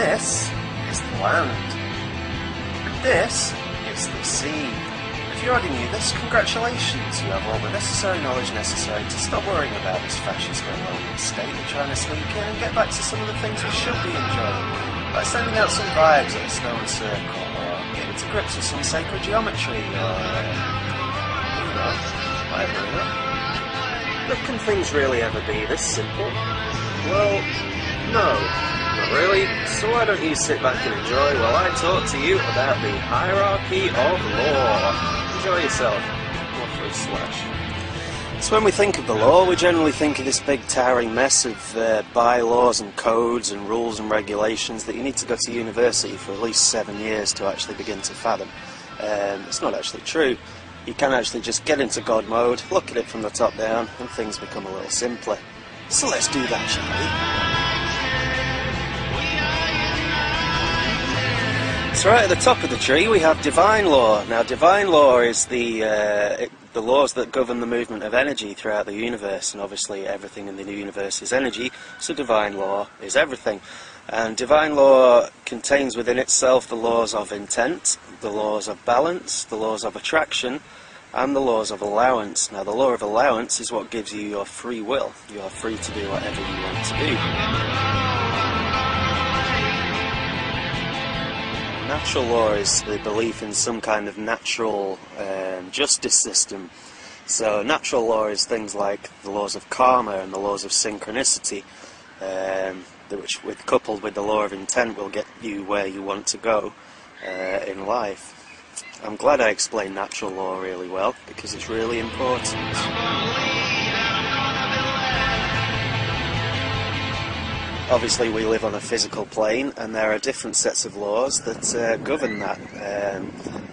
this is the land. And this is the sea. If you already knew this, congratulations, you have all the necessary knowledge necessary to stop worrying about this fascist Romanian state and trying to sneak in and get back to some of the things we should be enjoying, like sending out some vibes at a stone circle, or getting to grips with some sacred geometry, or, whatever, But can things really ever be this simple? Well, no, not really. So why don't you sit back and enjoy while I talk to you about the hierarchy of law. Enjoy yourself. So when we think of the law, we generally think of this big towering mess of bylaws and codes and rules and regulations that you need to go to university for at least 7 years to actually begin to fathom. It's not actually true. You can actually just get into God mode, look at it from the top down, and things become a little simpler. So let's do that, shall we? So right at the top of the tree we have divine law. Now divine law is the laws that govern the movement of energy throughout the universe, and obviously everything in the universe is energy, so divine law is everything. And divine law contains within itself the laws of intent, the laws of balance, the laws of attraction, and the laws of allowance. Now the law of allowance is what gives you your free will. You are free to do whatever you want to do. Natural law is the belief in some kind of natural justice system. So natural law is things like the laws of karma and the laws of synchronicity, which, coupled with the law of intent, will get you where you want to go in life. I'm glad I explained natural law really well, because it's really important. Obviously we live on a physical plane, and there are different sets of laws that govern that.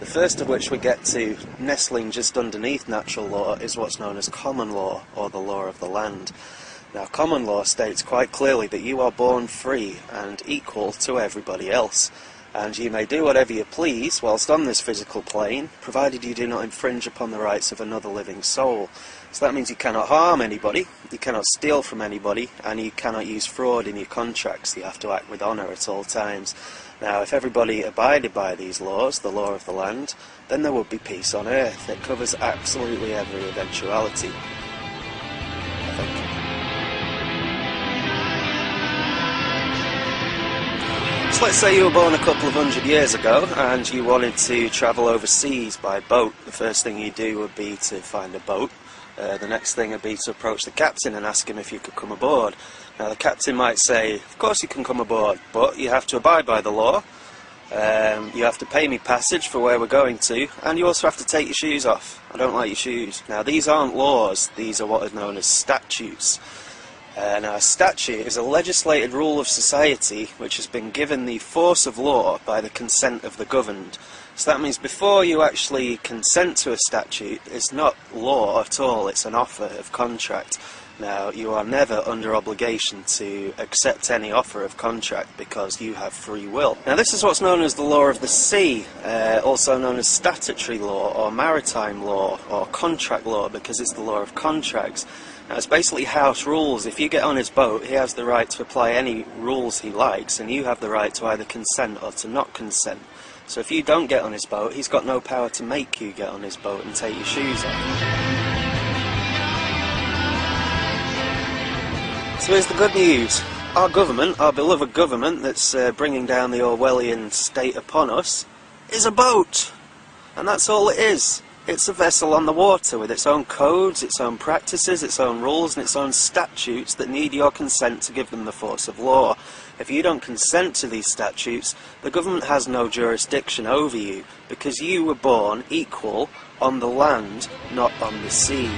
The first of which we get to, nestling just underneath natural law, is what's known as common law, or the law of the land. Now common law states quite clearly that you are born free and equal to everybody else, and you may do whatever you please whilst on this physical plane, provided you do not infringe upon the rights of another living soul. So that means you cannot harm anybody, you cannot steal from anybody, and you cannot use fraud in your contracts. You have to act with honour at all times. Now, if everybody abided by these laws, the law of the land, then there would be peace on earth. It covers absolutely every eventuality, I think. So let's say you were born a couple of 100 years ago and you wanted to travel overseas by boat. The first thing you do would be to find a boat. The next thing would be to approach the captain and ask him if you could come aboard. Now the captain might say, of course you can come aboard, but you have to abide by the law. You have to pay me passage for where we're going to, and you also have to take your shoes off. I don't like your shoes. Now these aren't laws, these are what is known as statutes. Now a statute is a legislated rule of society which has been given the force of law by the consent of the governed. So that means before you actually consent to a statute, it's not law at all, it's an offer of contract. Now you are never under obligation to accept any offer of contract because you have free will. Now this is what's known as the law of the sea, also known as statutory law or maritime law or contract law, because it's the law of contracts. Now it's basically house rules. If you get on his boat, he has the right to apply any rules he likes, and you have the right to either consent or to not consent. So if you don't get on his boat, he's got no power to make you get on his boat and take your shoes off. So here's the good news. Our government, our beloved government that's bringing down the Orwellian state upon us, is a boat. And that's all it is. It's a vessel on the water with its own codes, its own practices, its own rules and its own statutes that need your consent to give them the force of law. If you don't consent to these statutes, the government has no jurisdiction over you, because you were born equal on the land, not on the sea.